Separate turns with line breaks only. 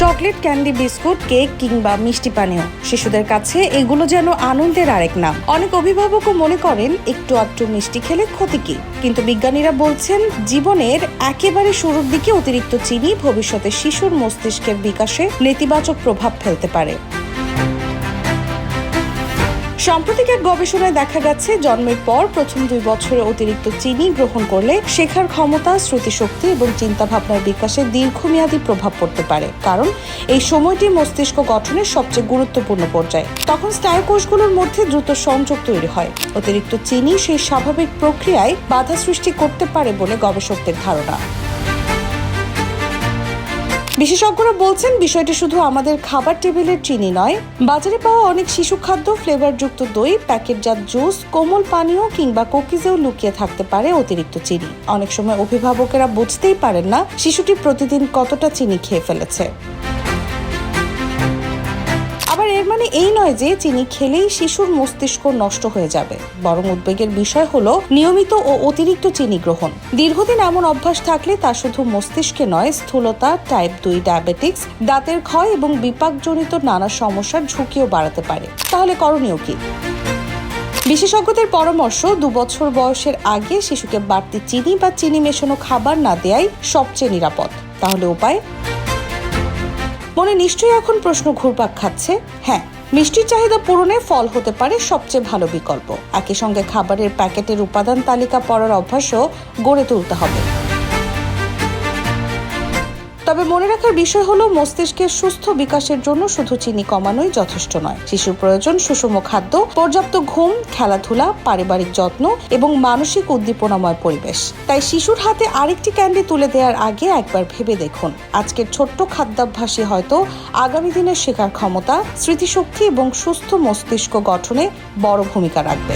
Chocolate, candy, biscuit, cake কিংবা মিষ্টি পানীয় শিশুদের কাছে এগুলো যেন আনন্দের আরেক নাম। অনেক অভিভাবকও মনে করেন একটু আধটু মিষ্টি খেলে ক্ষতি কি, কিন্তু বিজ্ঞানীরা বলছেন জীবনের একেবারে শুরুর দিকে অতিরিক্ত চিনি ভবিষ্যতে শিশুর মস্তিষ্কের বিকাশে নেতিবাচক প্রভাব ফেলতে পারে। সাম্প্রতিক এক গবেষণায় দেখা গেছে জন্মের পর প্রথম 2 বছরে অতিরিক্ত চিনি গ্রহণ করলে শেখার ক্ষমতা, স্মৃতিশক্তি এবং চিন্তাভাবনার বিকাশে দীর্ঘমেয়াদী প্রভাব পড়তে পারে, কারণ এই সময়টি মস্তিষ্ক গঠনের সবচেয়ে গুরুত্বপূর্ণ পর্যায়। তখন স্নায়ুকোষগুলোর মধ্যে দ্রুত সংযোগ তৈরি হয়। অতিরিক্ত চিনি সেই স্বাভাবিক প্রক্রিয়ায় বাধা সৃষ্টি করতে পারে বলে গবেষকদের ধারণা। বিশেষজ্ঞরা বলছেন বিষয়টি শুধু আমাদের খাবার টেবিলের চিনি নয়, বাজারে পাওয়া অনেক শিশু খাদ্য, ফ্লেভারযুক্ত দই, প্যাকেটজাত জুস, কোমল পানীয় কিংবা কুকিজেও লুকিয়ে থাকতে পারে অতিরিক্ত চিনি। অনেক সময় অভিভাবকেরা বুঝতেই পারেন না শিশুটি প্রতিদিন কতটা চিনি খেয়ে ফেলেছে। আবার এর মানে এই নয় যে চিনি খেলেই শিশুর মস্তিষ্ক নষ্ট হয়ে যাবে, বরং উদ্বেগের বিষয় হলো নিয়মিত ও অতিরিক্ত চিনি গ্রহণ। দীর্ঘদিন এমন অভ্যাস থাকলে তা শুধু মস্তিষ্কে নয়, স্থূলতা, টাইপ 2 ডায়াবেটিক্স, দাঁতের ক্ষয় এবং বিপাকজনিত নানা সমস্যার ঝুঁকিও বাড়াতে পারে। তাহলে করণীয় কি? বিশেষজ্ঞদের পরামর্শ, 2 বছর বয়সের আগে শিশুকে বাড়তি চিনি বা চিনি মেশানো খাবার না দেয়াই সবচেয়ে নিরাপদ। তাহলে উপায়? মনে নিশ্চয়ই এখন প্রশ্ন ঘুরপাক খাচ্ছে। হ্যাঁ, মিষ্টির চাহিদা পূরণে ফল হতে পারে সবচেয়ে ভালো বিকল্প। একই সঙ্গে খাবারের প্যাকেটের উপাদান তালিকা পড়ার অভ্যাসও গড়ে তুলতে হবে। তবে মনে রাখার বিষয় হলো মস্তিষ্কের সুস্থ বিকাশের জন্য শুধু চিনি কমানোই যথেষ্ট নয়। শিশুর প্রয়োজন সুষম খাদ্য, পর্যাপ্ত ঘুম, খেলাধুলা, পারিবারিক যত্ন এবং মানসিক উদ্দীপনাময় পরিবেশ। তাই শিশুর হাতে আরেকটি ক্যান্ডি তুলে দেওয়ার আগে একবার ভেবে দেখুন, আজকের ছোট্ট খাদ্যাভ্যাসই হয়তো আগামী দিনের শেখার ক্ষমতা, স্মৃতিশক্তি এবং সুস্থ মস্তিষ্ক গঠনে বড় ভূমিকা রাখবে।